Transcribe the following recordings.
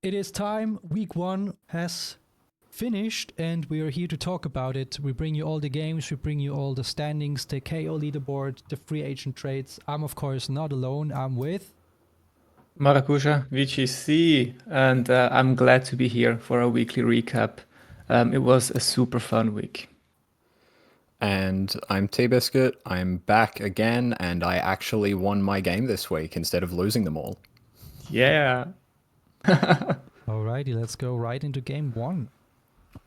It is time. Week 1 has finished and we are here to talk about it. We bring you all the games, we bring you all the standings, the KO leaderboard, the free agent trades. I'm of course not alone. I'm with maracujavgc, and I'm glad to be here for a weekly recap. It was a super fun week. And I'm TeaBiscuit. I'm back again, and I actually won my game this week instead of losing them all. Yeah. Alrighty, let's go right into game 1.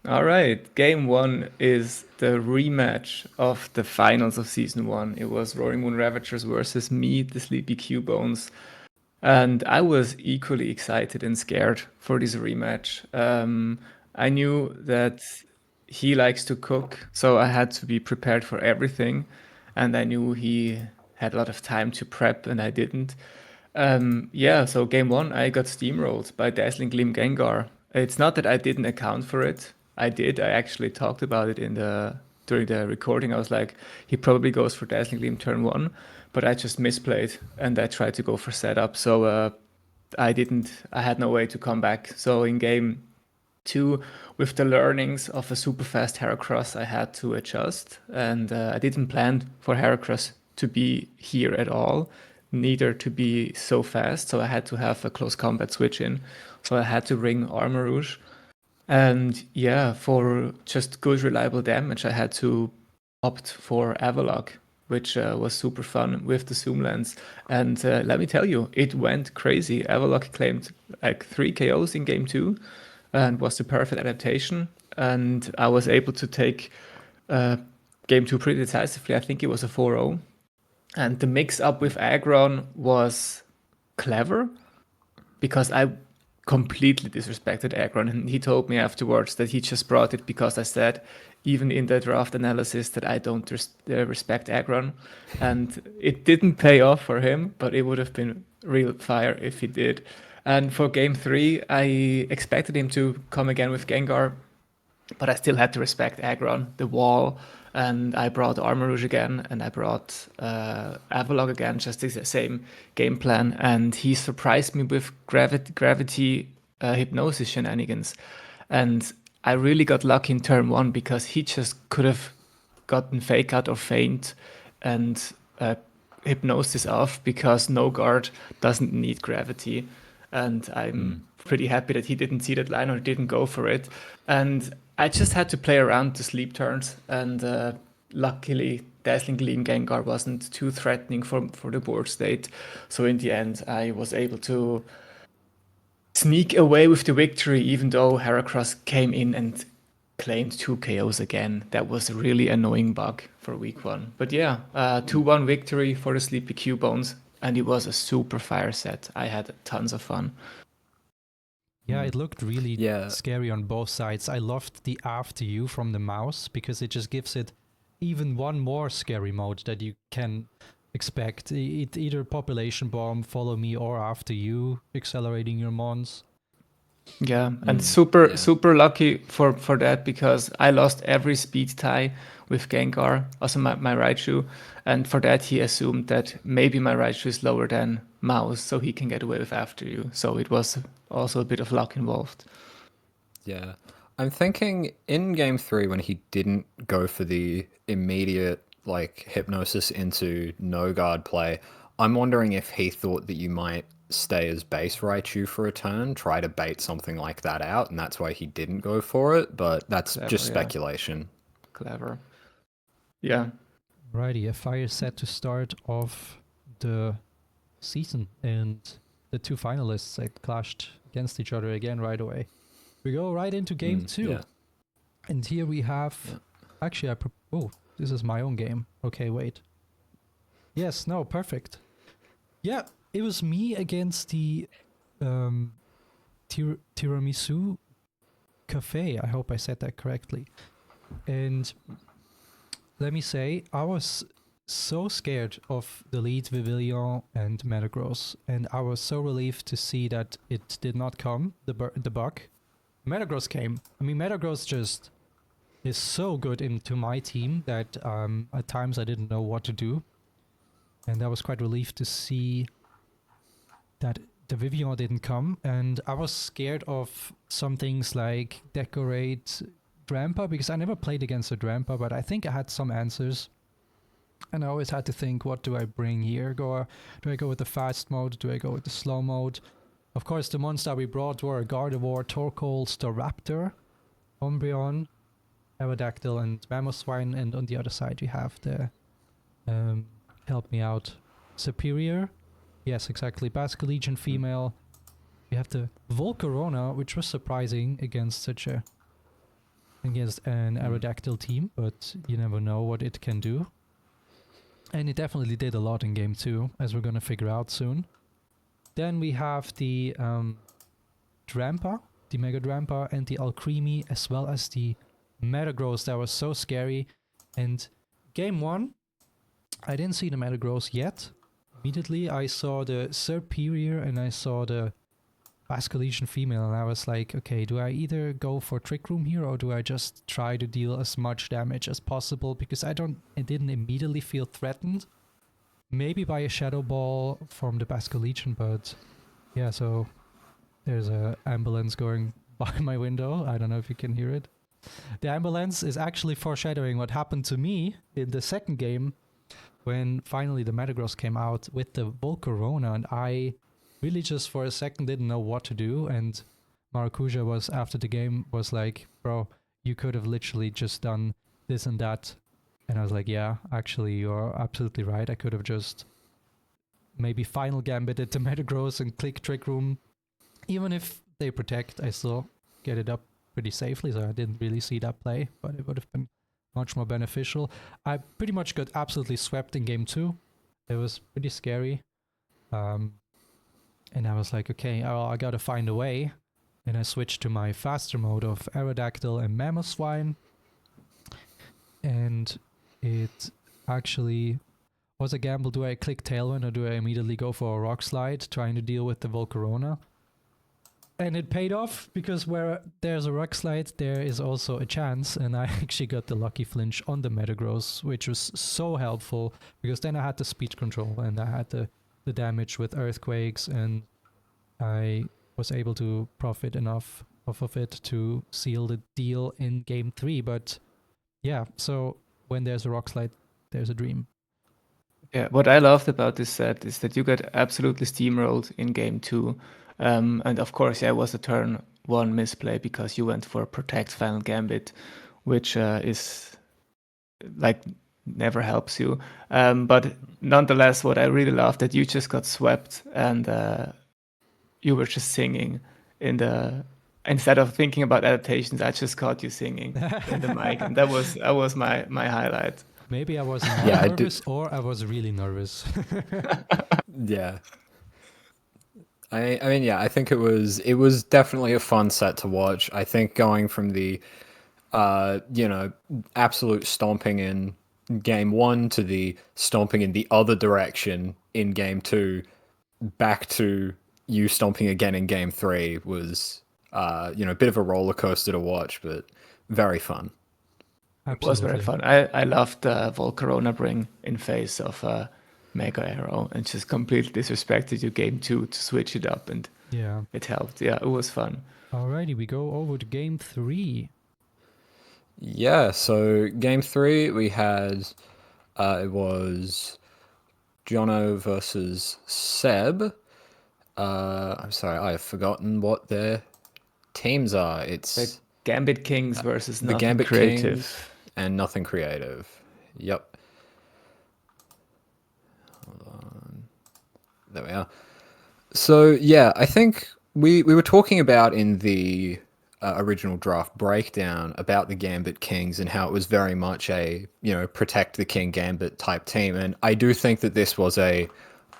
All right. Game 1 is the rematch of the finals of season 1. It was Roaring Moon Ravagers versus me, the Sleepy Q-Bones. And I was equally excited and scared for this rematch. I knew that he likes to cook, so I had to be prepared for everything. And I knew he had a lot of time to prep, and I didn't. Yeah, so game 1, I got steamrolled by Dazzling Gleam Gengar. It's not that I didn't account for it. I did. I actually talked about it during the recording. I was like, he probably goes for Dazzling Gleam turn 1, but I just misplayed and I tried to go for setup. So I had no way to come back. So in game 2, with the learnings of a super fast Heracross, I had to adjust, and I didn't plan for Heracross to be here at all, neither to be so fast. So I had to have a close combat switch in. So I had to ring Armor Rouge. And yeah, for just good reliable damage, I had to opt for Avalok, which was super fun with the zoom lens. And let me tell you, it went crazy. Avalok claimed like 3 KOs in game 2 and was the perfect adaptation. And I was able to take game 2 pretty decisively. I think it was a 4-0. And the mix up with Aggron was clever because I completely disrespected Aggron. And he told me afterwards that he just brought it because I said, even in the draft analysis, that I don't respect Aggron. And it didn't pay off for him, but it would have been real fire if he did. And for game 3, I expected him to come again with Gengar, but I still had to respect Aggron, the wall, and I brought Armor Rouge again, and I brought Avalok again, just the same game plan, and he surprised me with gravity hypnosis shenanigans, and I really got lucky in turn 1 because he just could have gotten Fake Out or Feint and hypnosis off because no guard doesn't need gravity, and I'm pretty happy that he didn't see that line or didn't go for it. And I just had to play around the sleep turns, and luckily Dazzling Gleam Gengar wasn't too threatening for the board state. So in the end, I was able to sneak away with the victory, even though Heracross came in and claimed 2 KOs again. That was a really annoying bug for week 1. But yeah, 2-1 victory for the Sleepy Q-Bones, and it was a super fire set. I had tons of fun. Yeah, it looked really Yeah. scary on both sides. I loved the after you from the mouse because it just gives it even one more scary mode that you can expect. It either population bomb, follow me, or after you, accelerating your mons. Yeah, and super yeah. lucky for that because I lost every speed tie with Gengar, also my Raichu, and for that he assumed that maybe my Raichu is lower than Mouse, so he can get away with after you. So it was also a bit of luck involved. Yeah. I'm thinking in game 3 when he didn't go for the immediate like hypnosis into no guard play, I'm wondering if he thought that you might stay as base Raichu for a turn, try to bait something like that out, and that's why he didn't go for it, but that's just Clever, yeah, speculation. clever. Yeah, Righty, a fire set to start off the season, and the 2 finalists clashed against each other again right away. We go right into game 2. Yeah. And here we have... Actually, oh, this is my own game. Okay, wait. Yes, no, perfect. Yeah, it was me against the Tiramisu Cafe. I hope I said that correctly. And let me say, I was so scared of the lead Vivillon and Metagross, and I was so relieved to see that it did not come, the bug. Metagross came. I mean, Metagross just is so good into my team that at times I didn't know what to do. And I was quite relieved to see that the Vivillon didn't come, and I was scared of some things like decorate Drampa, because I never played against a Drampa, but I think I had some answers. And I always had to think, what do I bring here? Do I go with the fast mode? Do I go with the slow mode? Of course, the monster we brought were Gardevoir, Torkoal, Staraptor, Umbreon, Aerodactyl, and Mamoswine, and on the other side we have the, help me out, Superior. Yes, exactly, Basculegion female. We have the Volcarona, which was surprising against an Aerodactyl team, but you never know what it can do. And it definitely did a lot in game 2, as we're gonna figure out soon. Then we have the Drampa, the Mega Drampa, and the Alcremie, as well as the Metagross that was so scary. And game 1, I didn't see the Metagross yet. Immediately I saw the Superior and I saw the Basculegion female, and I was like, okay, do I either go for Trick Room here, or do I just try to deal as much damage as possible? Because I didn't immediately feel threatened. Maybe by a Shadow Ball from the Basculegion, but yeah, so there's a ambulance going by my window. I don't know if you can hear it. The ambulance is actually foreshadowing what happened to me in the second game, when finally the Metagross came out with the Volcarona, and I really just for a second didn't know what to do. And Maracuja was, after the game, was like, bro, you could have literally just done this and that. And I was like, yeah, actually, you're absolutely right. I could have just maybe final gambited the Metagross and click Trick Room. Even if they protect, I still get it up pretty safely, so I didn't really see that play, but it would have been much more beneficial. I pretty much got absolutely swept in game 2. It was pretty scary. And I was like, okay, I gotta find a way. And I switched to my faster mode of Aerodactyl and Mamoswine. And it actually was a gamble. Do I click Tailwind, or do I immediately go for a Rock Slide, trying to deal with the Volcarona? And it paid off, because where there's a Rock Slide, there is also a chance. And I actually got the lucky flinch on the Metagross, which was so helpful, because then I had the speed control and I had the damage with Earthquakes, and I was able to profit enough off of it to seal the deal in game 3. But yeah, so when there's a Rock Slide, there's a dream. Yeah, what I loved about this set is that you got absolutely steamrolled in game 2. And of course, yeah, it was a turn 1 misplay, because you went for Protect Final Gambit, which is like never helps you. But nonetheless, what I really loved, that you just got swept, and you were just singing instead of thinking about adaptations. I just caught you singing in the mic, and that was my highlight. Maybe I was nervous, or I was really nervous. Yeah. I mean, yeah, I think it was definitely a fun set to watch. I think going from the absolute stomping in game 1 to the stomping in the other direction in game 2, back to you stomping again in game 3 was a bit of a roller coaster to watch, but very fun. Absolutely. It was very fun. I loved Volcarona bring in face of Mega Arrow, and just completely disrespected you game 2 to switch it up, and yeah, it helped. Yeah, it was fun. Alrighty, we go over to game 3. Yeah, so game 3 we had it was Jono versus Seb. I'm sorry, I have forgotten what their teams are. It's the Gambit Kings versus the Nothing Gambit Creative. Kings and Nothing Creative. Yep. Hold on. There we are. So yeah, I think we were talking about in the original draft breakdown about the Gambit Kings and how it was very much a protect the King Gambit type team, and I do think that this was a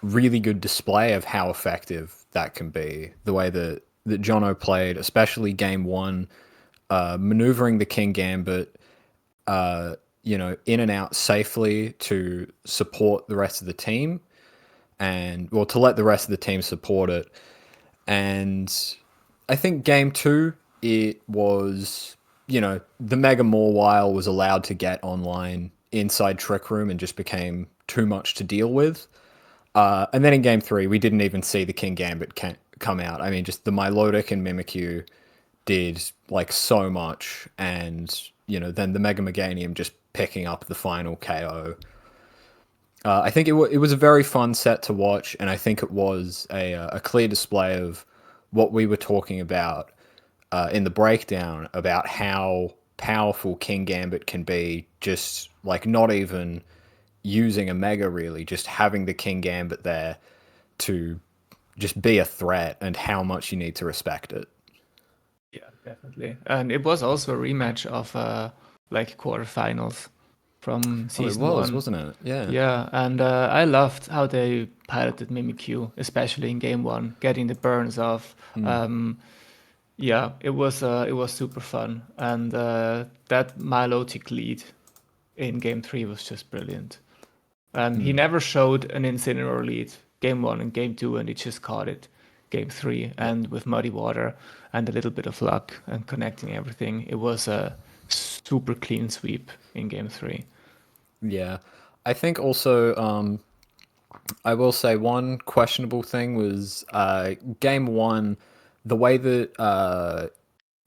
really good display of how effective that can be. The way that Jono played, especially game 1, maneuvering the King Gambit, in and out safely to support the rest of the team, and to let the rest of the team support it. And I think game 2, it was, the Mega Mawile was allowed to get online inside Trick Room and just became too much to deal with. And then in game 3, we didn't even see the King Gambit come out. I mean, just the Milotic and Mimikyu did like so much, and then the Mega Meganium just picking up the final KO. I think it was a very fun set to watch, and I think it was a clear display of what we were talking about in the breakdown about how powerful King Gambit can be, just like not even using a Mega really, just having the King Gambit there to just be a threat, and how much you need to respect it. Yeah, definitely. And it was also a rematch of like quarterfinals from season it was, one. wasn't it? Yeah. Yeah, and I loved how they piloted Mimikyu, especially in game 1, getting the burns off. Yeah, it was super fun, and that Milotic lead in game 3 was just brilliant. He never showed an Incineroar lead game 1 and game 2, and he just caught it game 3, and with muddy water and a little bit of luck and connecting everything, it was a super clean sweep in game 3. Yeah. I think also, I will say one questionable thing was game 1, the way that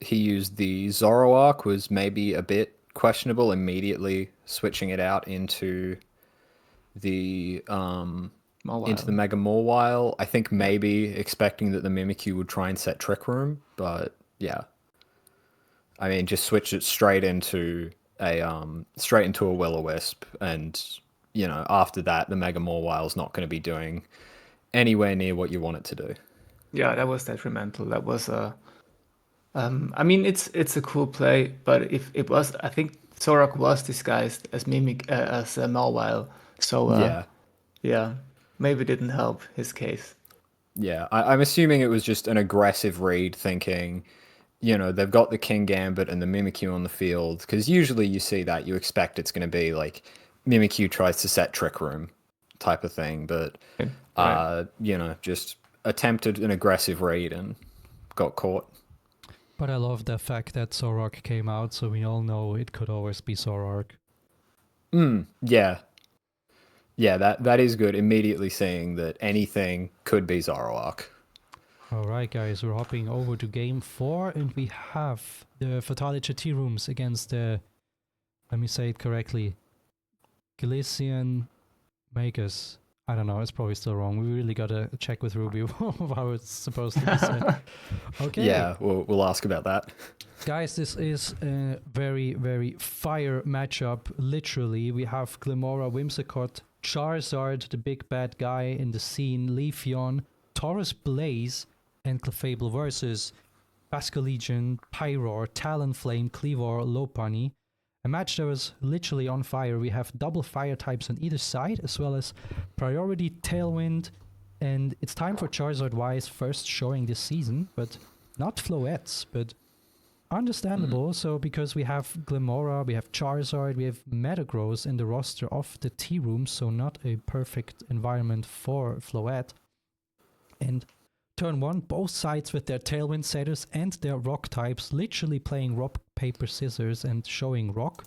he used the Zoroark was maybe a bit questionable, immediately switching it out into the Mawile. Mega Mawile. I think maybe expecting that the Mimikyu would try and set Trick Room, but yeah. I mean, just switch it straight into a Will-O-Wisp, and after that, the Mega Mawile's not going to be doing anywhere near what you want it to do. Yeah, that was detrimental. That was I mean, it's a cool play, but if it was, I think Zorak was disguised as as a Mawile, so yeah, maybe it didn't help his case. Yeah. I'm assuming it was just an aggressive read, thinking, they've got the King Gambit and the Mimikyu on the field, because usually you see that, you expect it's going to be like Mimikyu tries to set Trick Room type of thing, but Right. just attempted an aggressive read and got caught. But I love the fact that Zoroark came out, so we all know it could always be Zoroark. Yeah. Yeah, that is good. Immediately seeing that anything could be Zoroark. Alright guys, we're hopping over to game 4, and we have the Fatality Tea Rooms against the, let me say it correctly, Galician Magus. I don't know, it's probably still wrong. We really gotta check with Ruby how it's supposed to be said. Okay. Yeah, we'll ask about that. Guys, this is a very, very fire matchup. Literally, we have Glimmora, Whimsicott, Charizard, the big bad guy in the scene, Leafeon, Taurus Blaze, and Clefable versus Basculegion, Pyroar, Talonflame, Kleavor, Lopunny. A match that was literally on fire. We have double fire types on either side, as well as priority Tailwind. And it's time for Charizard Y's first showing this season, but not Floettes, but understandable. So because we have Glimmora, we have Charizard, we have Metagross in the roster of the Tea Room, so not a perfect environment for Floette. And turn 1, both sides with their Tailwind setters and their rock types, literally playing rock, paper, scissors and showing rock.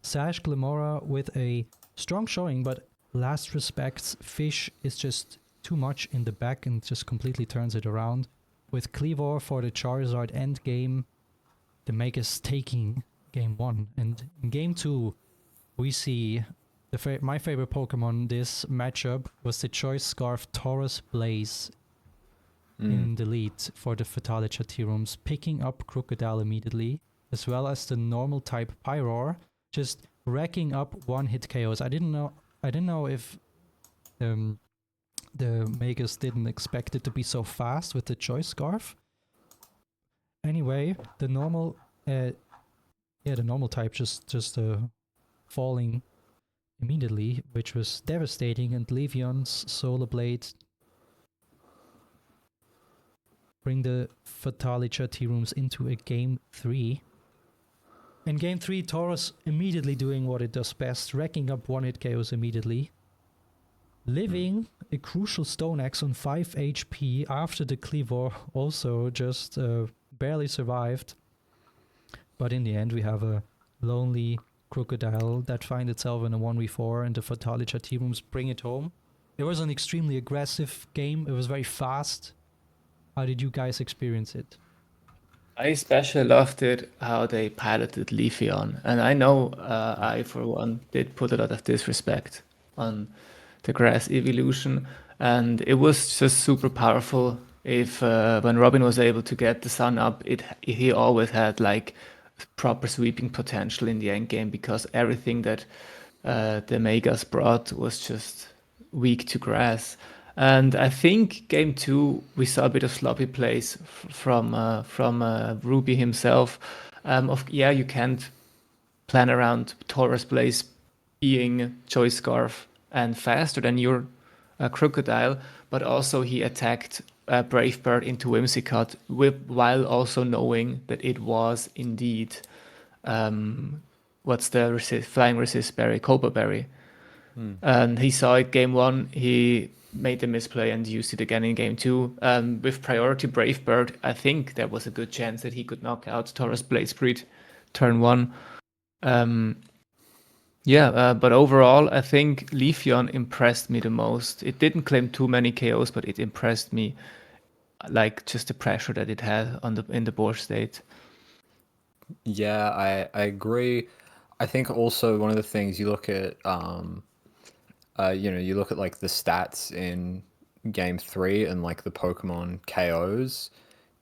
Sash Glimmora with a strong showing, but last respects, Fish is just too much in the back and just completely turns it around. With Kleavor for the Charizard endgame, the Magus taking game 1. And in game 2, we see my favorite Pokemon this matchup was the Choice Scarf Taurus Blaze in the lead for the Fatalicha Tea Rooms, picking up Crocodile immediately, as well as the normal type Pyroar, just racking up one-hit KOs. I didn't know if the Magus didn't expect it to be so fast with the Choice Scarf. Anyway, the normal type just falling immediately, which was devastating, and Leafeon's Solar Blade bring the Fatalicha Tea Rooms into a game 3. In game 3, Taurus immediately doing what it does best, racking up one-hit KOs immediately, living a crucial Stone Axe on 5 HP after the Kleavor also just barely survived. But in the end, we have a lonely Crocodile that finds itself in a 1v4, and the Fatalicha Tea Rooms bring it home. It was an extremely aggressive game. It was very fast. How did you guys experience it? I especially loved it how they piloted Leafeon, and I know I, for one, did put a lot of disrespect on the grass evolution, and it was just super powerful. If when Robin was able to get the sun up, he always had like proper sweeping potential in the end game because everything that the Megas brought was just weak to grass. And I think game two we saw a bit of sloppy plays from Ruby himself. Yeah, you can't plan around Taurus Blaze being Choice Scarf and faster than your Crocodile, but also he attacked Brave Bird into Whimsicott while also knowing that it was indeed what's the flying resist berry, Cobra Berry. And he saw it game one. He made the misplay and used it again in game two. With priority Brave Bird, I think there was a good chance that he could knock out Taurus Bladespread turn one. But overall, I think Leafeon impressed me the most. It didn't claim too many KOs, but it impressed me, like just the pressure that it had in the board state. Yeah, I agree. I think also one of the things you look at, you look at like the stats in game 3 and like the Pokemon KOs.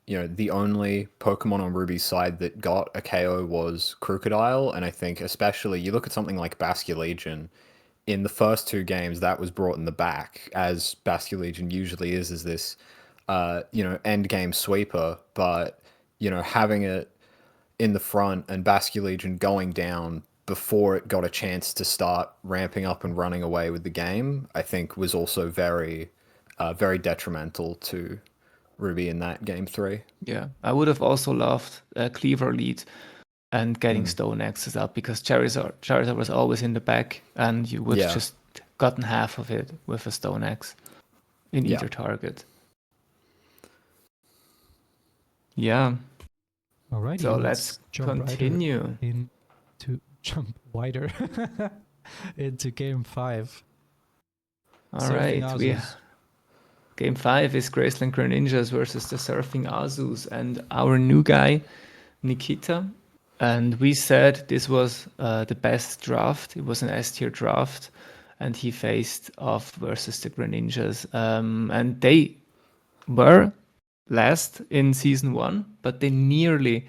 The only Pokemon on Ruby's side that got a KO was Crocodile, and I think especially you look at something like Basculegion. In the first 2 games, that was brought in the back, as Basculegion usually is this, end game sweeper. But having it in the front and Basculegion going down before it got a chance to start ramping up and running away with the game, I think was also very, very detrimental to Ruby in that game 3. Yeah, I would have also loved a Cleaver lead and getting Stone Axes up because Charizard was always in the back and you would just gotten half of it with a Stone Axe in either target. Yeah. Alrighty, So let's continue. Jump wider into game 5. All right, game 5 is Graceland Greninjas versus the Surfing Azus and our new guy, Nikita. And we said this was the best draft. It was an S-tier draft. And he faced off versus the Greninjas. And they were last in season 1, but they nearly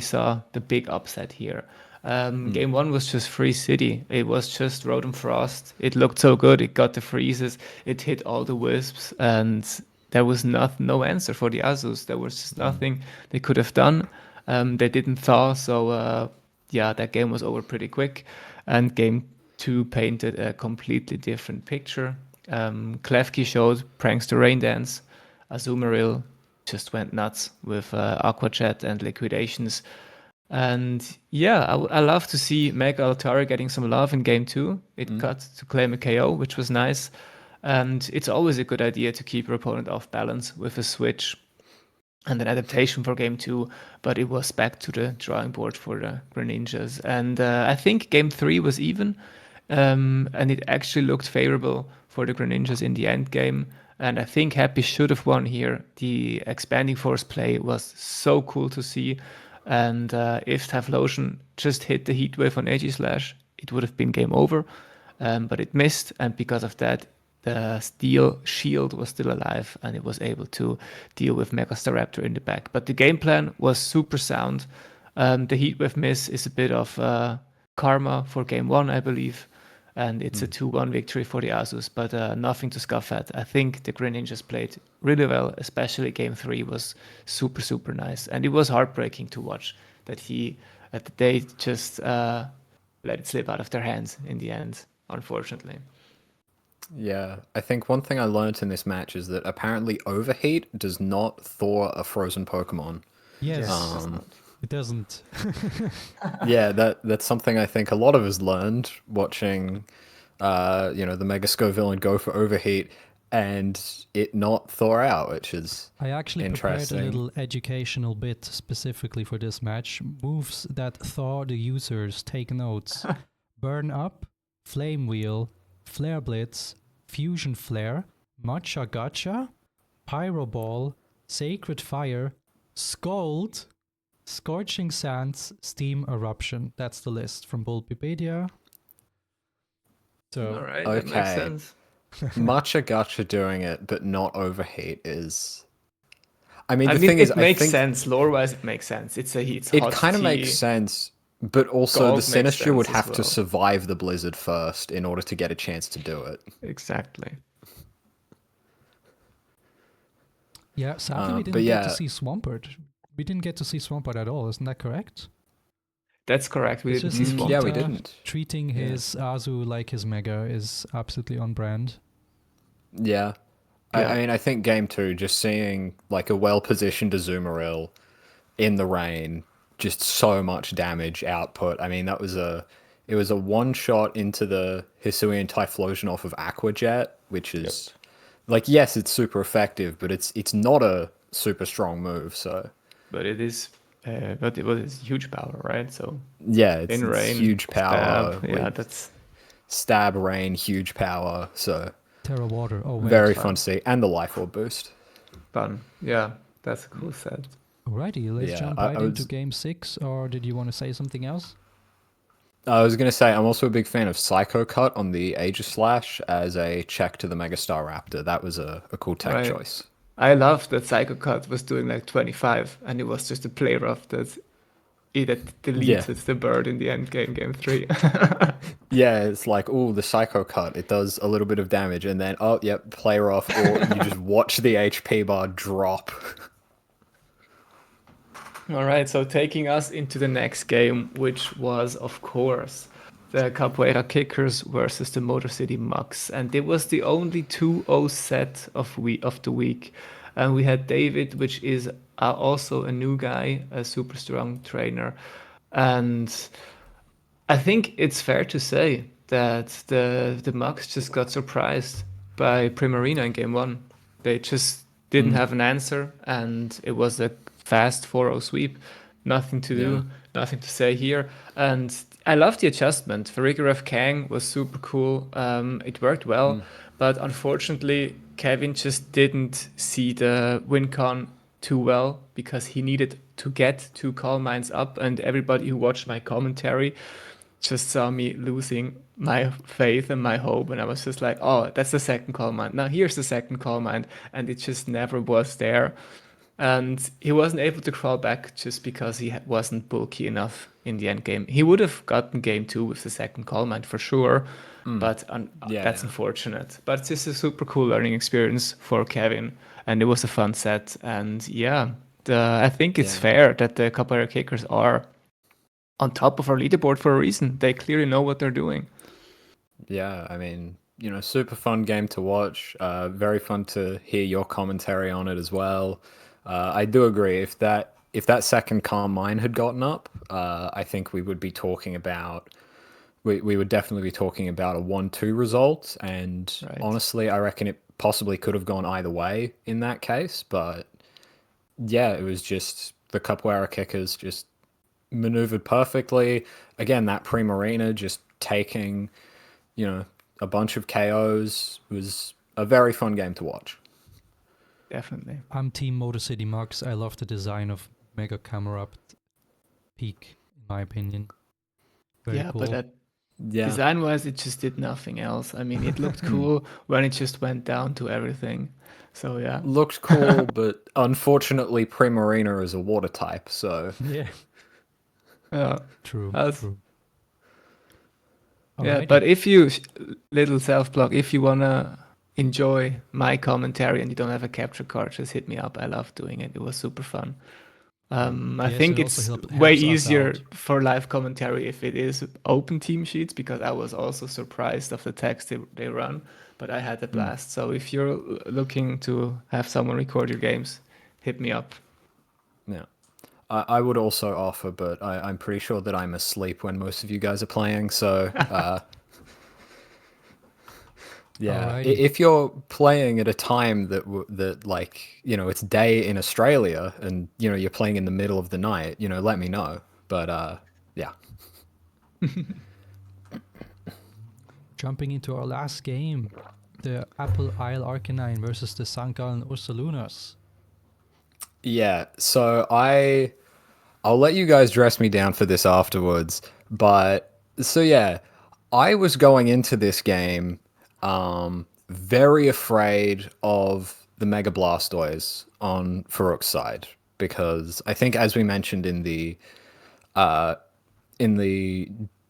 saw the big upset here. Game 1 was just Free City. It was just Rotom Frost. It looked so good. It got the freezes. It hit all the wisps, and there was no answer for the Azus. There was just nothing they could have done. They didn't thaw, so that game was over pretty quick. And game 2 painted a completely different picture. Klefki showed Prankster Rain Dance. Azumarill just went nuts with Aqua Jet and liquidations. And I love to see Mega Altari getting some love in game 2. It got to claim a KO, which was nice. And it's always a good idea to keep your opponent off balance with a switch and an adaptation for game 2. But it was back to the drawing board for the Greninjas. And I think game 3 was even. And it actually looked favorable for the Greninjas in the end game. And I think Happy should have won here. The Expanding Force play was so cool to see. And if Typhlosion just hit the Heat Wave on Aegislash, it would have been game over. But it missed, and because of that, the Steel Shield was still alive, and it was able to deal with Megastaraptor in the back. But the game plan was super sound. The Heat Wave miss is a bit of karma for game 1, I believe. And it's a 2-1 victory for the Asus, but nothing to scoff at. I think the Greninjas played really well, especially game 3 was super, super nice. And it was heartbreaking to watch that they just let it slip out of their hands in the end, unfortunately. Yeah, I think one thing I learned in this match is that apparently Overheat does not thaw a frozen Pokemon. Yes, it doesn't. Yeah, that's something I think a lot of us learned watching, the Mega Scoville go for Overheat and it not thaw out, which is I actually interesting. prepared a little educational bit specifically for this match. Moves that thaw the users, take notes. Burn Up, Flame Wheel, Flare Blitz, Fusion Flare, Matcha Gacha, Pyro Ball, Sacred Fire, Scald, Scorching Sands, Steam Eruption. That's the list from Bulbapedia. So, All right, that makes Okay. sense. Matcha Gacha doing it, but not Overheat is. I mean, I the mean, thing it is, I makes think sense. Lore-wise, it makes sense. It's it hot kind of tea. makes sense, but also Gold the makes Sinistcha would sense as have to well. survive the blizzard first in order to get a chance to do it. Exactly. yeah, sadly we but didn't get to yeah. see Swampert. We didn't get to see Swampert at all, isn't that correct? That's correct. We It's didn't just see Swamp. Yeah, we Nikita didn't. treating his Azu like his Mega is absolutely on brand. Yeah. Yeah. I mean, I think game 2, just seeing like a well-positioned Azumarill in the rain, just so much damage output. I mean, it was a one-shot into the Hisuian Typhlosion off of Aqua Jet, which is like, yes, it's super effective, but it's not a super strong move. So But it is, but it was huge power, right? So yeah, it's in rain, huge power. stab, yeah, with that's stab, rain, huge power. So Terra Water. Oh, wait. very fun to see, and the Life Orb boost. fun. Yeah, that's a cool set. Alrighty, let's Yeah, jump I right into was- game 6, or did you want to say something else? I was gonna say I'm also a big fan of Psycho Cut on the Aegislash as a check to the Megastar Raptor. That was a cool tech Right. choice. I love that Psycho Cut was doing like 25, and it was just a play rough that deleted the bird in the end game 3. Yeah, it's like, oh, the Psycho Cut. It does a little bit of damage, and then, oh, yep, player off, or you just watch the HP bar drop. All right, so taking us into the next game, which was, of course, the Capoeira Kickers versus the Motor City Mucks, and it was the only 2-0 set of the week. And we had David, which is also a new guy, a super strong trainer, and I think it's fair to say that the Mucks just got surprised by Primarina in game 1. They just didn't have an answer, and it was a fast 4-0 sweep. Nothing to do, nothing to say here. And I love the adjustment. Farigiraf Kang was super cool. It worked well, but unfortunately, Kevin just didn't see the win con too well because he needed to get 2 Calm Minds up, and everybody who watched my commentary just saw me losing my faith and my hope, and I was just like, oh, that's the second Calm Mind. Now here's the second Calm Mind, and it just never was there. And he wasn't able to crawl back just because he wasn't bulky enough in the end game. He would have gotten game 2 with the second Calm Mind for sure, but that's unfortunate. But it's a super cool learning experience for Kevin, and it was a fun set. And yeah, I think it's fair that the Capoeira Kickers are on top of our leaderboard for a reason. They clearly know what they're doing. Yeah, I mean, super fun game to watch. Very fun to hear your commentary on it as well. I do agree. If that second Calm Mind had gotten up, I think we would be talking about. We would definitely be talking about a 1-2 result. And honestly, I reckon it possibly could have gone either way in that case. But yeah, it was just the Capoeira Kickers just maneuvered perfectly. Again, that Primarina just taking, a bunch of KOs was a very fun game to watch. Definitely. I'm Team Motor City Mucks. I love the design of Mega Camerupt Peak, in my opinion. Very cool. But design-wise, it just did nothing else. I mean, it looked cool when it just went down to everything. So yeah. Looked cool, but unfortunately Primarina is a water type, so... Yeah. True. Yeah, Alrighty. but little self-plug, if you want to enjoy my commentary and you don't have a capture card, just hit me up. I love doing it. It was super fun. I think it it's also helps way us easier out. for live commentary if it is open team sheets, because I was also surprised of the text they run, but I had a blast. So if you're looking to have someone record your games, hit me up. Yeah. I would also offer, but I'm pretty sure that I'm asleep when most of you guys are playing, so... Yeah, Alrighty. if you're playing at a time that like, it's day in Australia and, you're playing in the middle of the night, let me know. But, yeah. Jumping into our last game. the Apple Isle Arcanine versus the St. Gallen Ursalunas. Yeah, so I'll let you guys dress me down for this afterwards, but so yeah, I was going into this game very afraid of the Mega Blastoise on Farouk's side because I think as we mentioned in the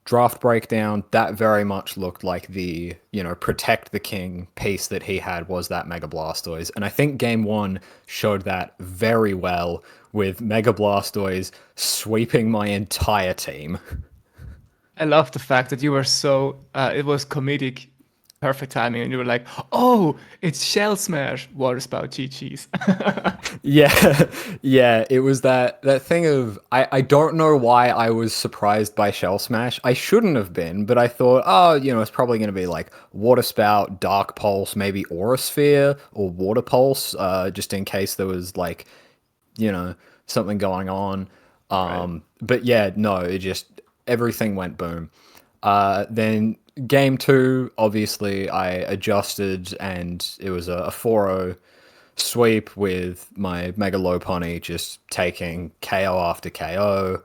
draft breakdown, that very much looked like the, protect the king piece that he had was that Mega Blastoise. And I think game one showed that very well with Mega Blastoise sweeping my entire team. I love the fact that you were so, it was comedic, perfect timing, and you were like, oh, it's Shell Smash. Water Spout GG's. Yeah, yeah, it was that thing of I don't know why I was surprised by Shell Smash. I shouldn't have been, but I thought, oh, it's probably going to be like Water Spout, Dark Pulse, maybe Aura Sphere or Water Pulse, just in case there was like, something going on. But yeah, no, it just everything went boom. Then game two, obviously, I adjusted and it was a 4-0 sweep with my Mega Lopunny just taking KO after KO.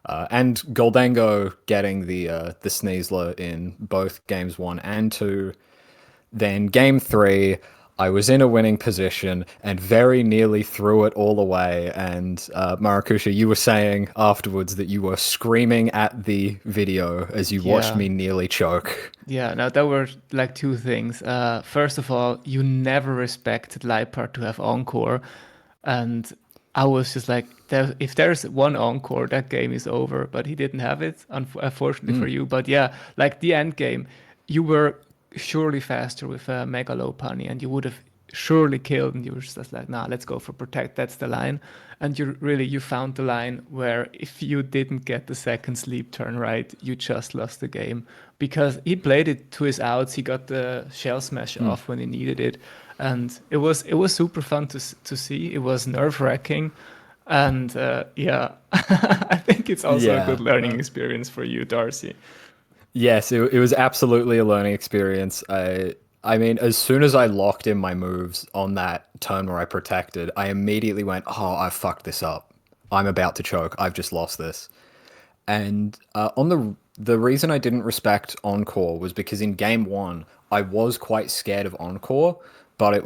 And Goldango getting the Sneasler in both games 1 and 2. Then game 3, I was in a winning position and very nearly threw it all away. And Maracuja, you were saying afterwards that you were screaming at the video as you watched Yeah. me nearly choke. Yeah, now there were like two things. First of all, you never respected Liepard to have Encore. And I was just like, if there's one Encore, that game is over. But he didn't have it, unfortunately for you. But yeah, like the end game, you were surely faster with Mega Lopunny, and you would have surely killed. And you were just like, nah, let's go for Protect. That's the line. And you found the line where if you didn't get the second sleep turn right, you just lost the game because he played it to his outs. He got the Shell Smash off when he needed it, and it was super fun to see. It was nerve wracking, and yeah, I think it's also a good learning experience for you, Darcy. Yes, it was absolutely a learning experience. I mean, as soon as I locked in my moves on that turn where I protected, I immediately went, oh, I fucked this up. I'm about to choke. I've just lost this. And on the reason I didn't respect Encore was because in game 1, I was quite scared of Encore, but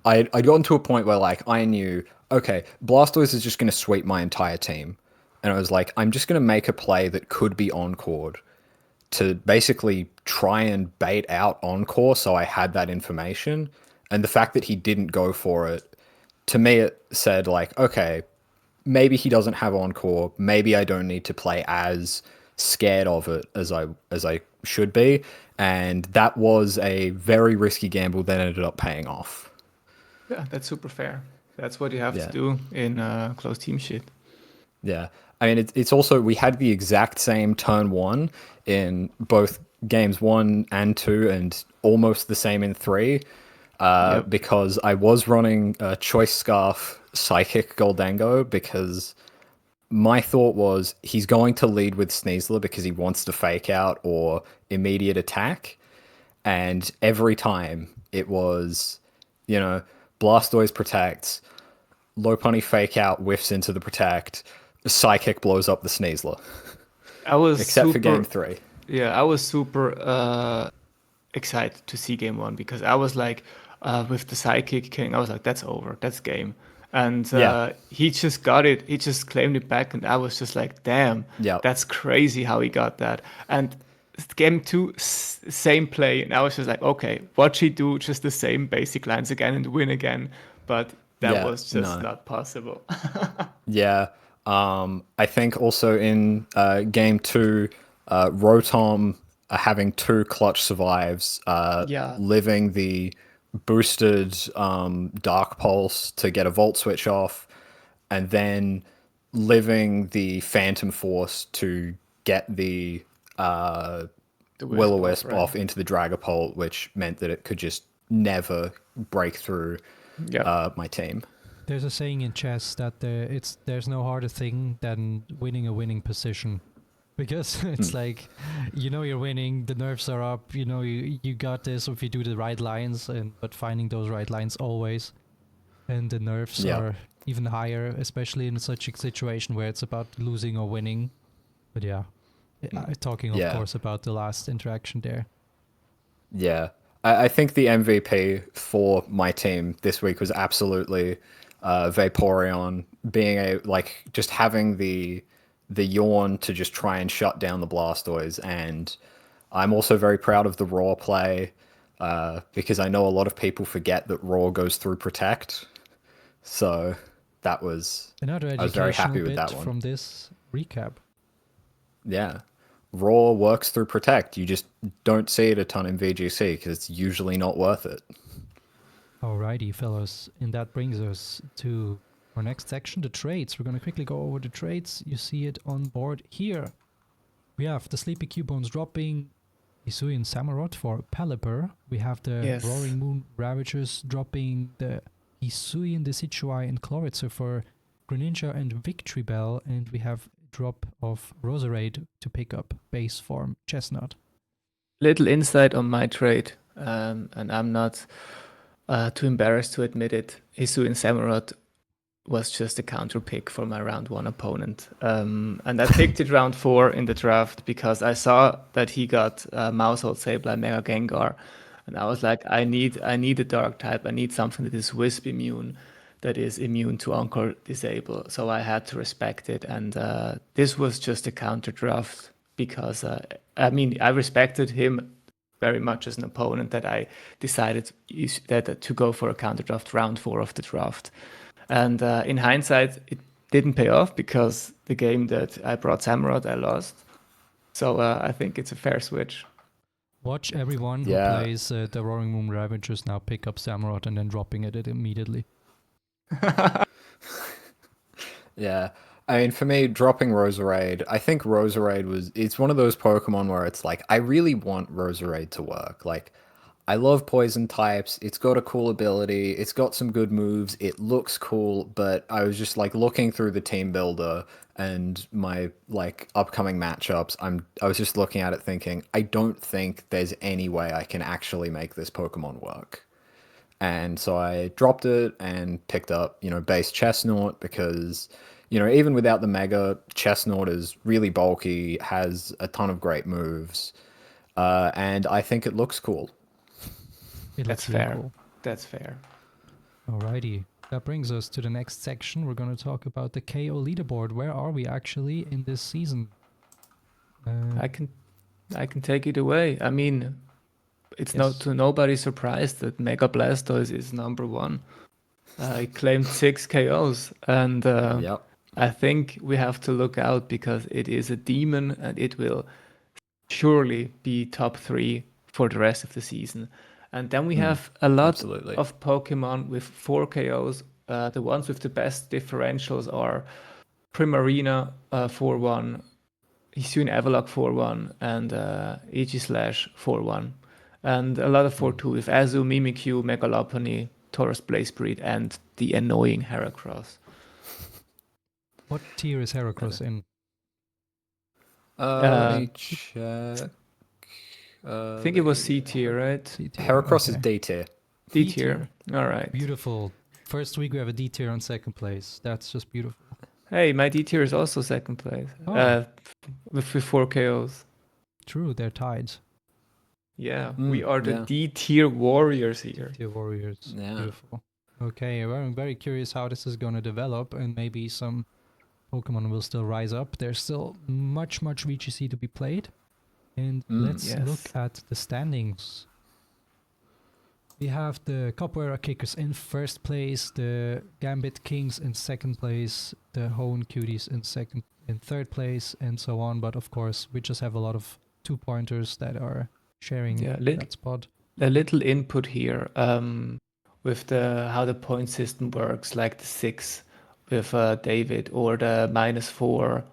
I'd gotten to a point where like I knew, okay, Blastoise is just going to sweep my entire team. And I was like, I'm just going to make a play that could be Encored to basically try and bait out Encore, so I had that information. And the fact that he didn't go for it, to me, it said like, okay, maybe he doesn't have Encore. Maybe I don't need to play as scared of it as I should be. And that was a very risky gamble that ended up paying off. Yeah, that's super fair. That's what you have Yeah. to do in close team shit. Yeah. I mean, it's also, we had the exact same turn 1 in both games 1 and 2 and almost the same in 3 because I was running a Choice Scarf Psychic Goldango because my thought was he's going to lead with Sneasler because he wants to fake out or immediate attack. And every time it was, Blastoise protects, Lopunny fake out whiffs into the protect, Psychic blows up the Sneasler. I was Except for game 3. Yeah, I was super excited to see game 1 because I was like, with the Psychic King, I was like, that's over, that's game. And he just got it. He just claimed it back, and I was just like, damn, that's crazy how he got that. And game 2, same play, and I was just like, okay, watch he do just the same basic lines again and win again. But that was just not possible. Yeah. I think also in game 2, Rotom having 2 clutch survives, living the boosted Dark Pulse to get a Volt Switch off, and then living the Phantom Force to get the Will-O-Wisp off into the Dragapult, which meant that it could just never break through my team. There's a saying in chess that there's no harder thing than winning a winning position. Because it's like, you know, you're winning, the nerves are up, you know, you got this if you do the right lines, but finding those right lines always, and the nerves Yeah. are even higher, especially in such a situation where it's about losing or winning. But yeah, talking of Yeah. course about the last interaction there. Yeah. I think the MVP for my team this week was absolutely Vaporeon being just having the yawn to just try and shut down the Blastoise. And I'm also very proud of the Raw play because I know a lot of people forget that Raw goes through Protect. So that was Another I was very happy educational with bit that one. from this recap. Yeah. Raw works through Protect. You just don't see it a ton in VGC because it's usually not worth it. Alrighty, fellas, and that brings us to our next section, the trades. We're going to quickly go over the trades. You see it on board here. We have the Sleepy Cubones dropping Hisuian Samurott for Pelipper. We have the Yes. Roaring Moon Ravagers dropping the Hisuian Decidueye and Chloritzer for Greninja and Victory Bell. And we have a drop of Roserade to pick up base form Chestnut. Little insight on my trade, and I'm not too embarrassed to admit it. Hisuian Samurott was just a counter pick for my round 1 opponent. And I picked it round 4 in the draft because I saw that he got Mousehold Sableye Mega Gengar. And I was like, I need a dark type. I need something that is Wisp immune, that is immune to Encore Disable. So I had to respect it. And this was just a counter draft because, I respected him very much as an opponent that I decided to go for a counter draft round 4 of the draft. And in hindsight, it didn't pay off because the game that I brought Samurott, I lost. So I think it's a fair switch. Watch everyone who Yeah. plays the Roaring Moon Ravagers now pick up Samurott and then dropping it immediately. Yeah. I mean, for me, dropping Roserade, I think Roserade it's one of those Pokemon where it's like, I really want Roserade to work. Like, I love poison types. It's got a cool ability. It's got some good moves. It looks cool, but I was just like looking through the team builder and my like upcoming matchups. I was just looking at it thinking, I don't think there's any way I can actually make this Pokemon work. And so I dropped it and picked up, base Chestnut because, even without the Mega, Chestnut is really bulky, has a ton of great moves, and I think it looks cool. It That's looks really fair. cool. That's fair. Alrighty, that brings us to the next section. We're going to talk about the KO leaderboard. Where are we actually in this season? I can take it away. I mean, it's Yes. to nobody's surprise that Mega Blastoise is number 1. He claimed 6 KOs, and Yep. I think we have to look out because it is a demon and it will surely be top 3 for the rest of the season. And then we have a lot absolutely. of Pokemon with 4 KOs. The ones with the best differentials are Primarina 4-1, Hisuian Everlock 4-1, and Aegislash 4-1. And a lot of 4-2 with Azu, Mimikyu, Megalopony, Taurus Blazebreed, and the annoying Heracross. What tier is Heracross in? Let me check. I think it was C tier, right? C tier. Heracross is okay. D tier. D tier. All right. Beautiful. First week we have a D tier on second place. That's just beautiful. Hey, my D tier is also second place. Oh. With 4 KOs. True, they're tied. Yeah, we are the yeah. D tier warriors here. Tier warriors. Yeah. Beautiful. Okay, well, I'm very curious how this is going to develop, and maybe some Pokemon will still rise up. There's still much VGC to be played. And let's yes. look at the standings. We have the Capoeira Kickers in first place, the Gambit Kings in second place, the Hone Cuties in third place, and so on. But of course, we just have a lot of 2-pointers that are sharing that spot. A little input here with how the point system works, like the 6 with David, or the -4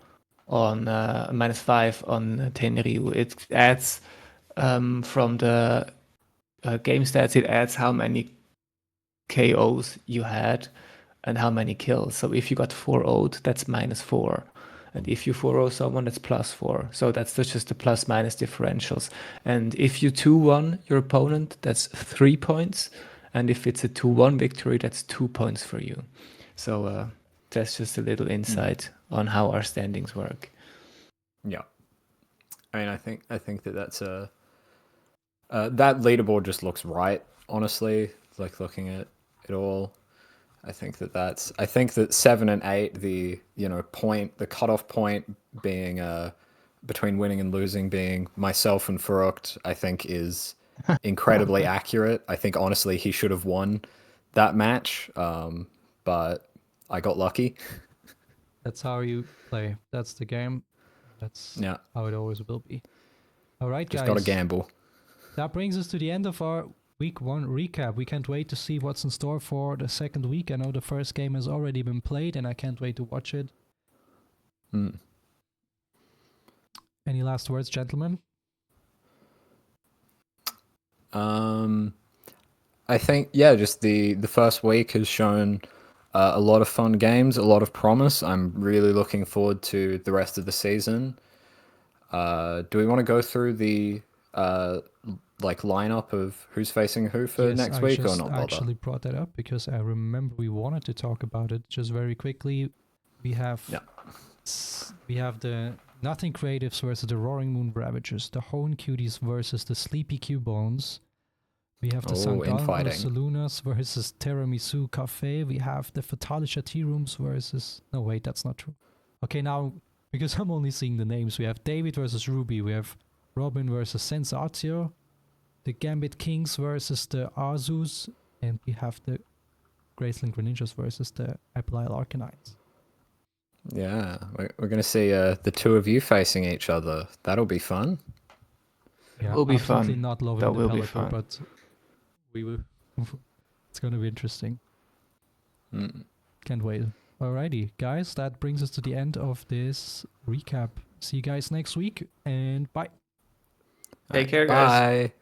on -5 on Tenryu. It adds from the game stats, it adds how many KOs you had and how many kills. So if you got 4-0'd, that's -4. And if you 4-0 someone, that's +4. So that's just the plus minus differentials. And if you 2-1 your opponent, that's 3 points. And if it's a 2-1 victory, that's 2 points for you. So that's just a little insight on how our standings work. Yeah. I mean, I think that that's a that leaderboard just looks right. Honestly, like looking at it all, I think that 7 and 8, the the cutoff point being between winning and losing being myself and Farukt, I think is incredibly accurate. I think honestly he should have won that match, but I got lucky. That's how you play. That's the game. That's Yeah, how it always will be. All right, just guys. got to gamble. That brings us to the end of our week 1 recap. We can't wait to see what's in store for the second week. I know the first game has already been played, and I can't wait to watch it. Any last words, gentlemen? I think just the first week has shown a lot of fun games, a lot of promise. I'm really looking forward to the rest of the season. Do we want to go through the lineup of who's facing who for next week, or not bother? I actually brought that up because I remember we wanted to talk about it. Just very quickly, we have the Nothing Creatives versus the Roaring Moon Ravagers, the Hone Cuties versus the Sleepy Cubones. We have the Sangdalgo Salunas versus Tiramisu Cafe. We have the Fatalisha Tea Rooms versus... No, wait, that's not true. Okay, now, because I'm only seeing the names, we have David versus Ruby. We have Robin versus Sensatio. The Gambit Kings versus the Azus. And we have the Graceland Greninjas versus the Apple Isle Arcanites. Yeah, we're going to see the two of you facing each other. That'll be fun. Yeah, it will be fun. Not loving that the will Pelipper, be fun. but we will. It's going to be interesting. Can't wait. Alrighty, guys, that brings us to the end of this recap. See you guys next week, and bye. Take care, guys. Bye.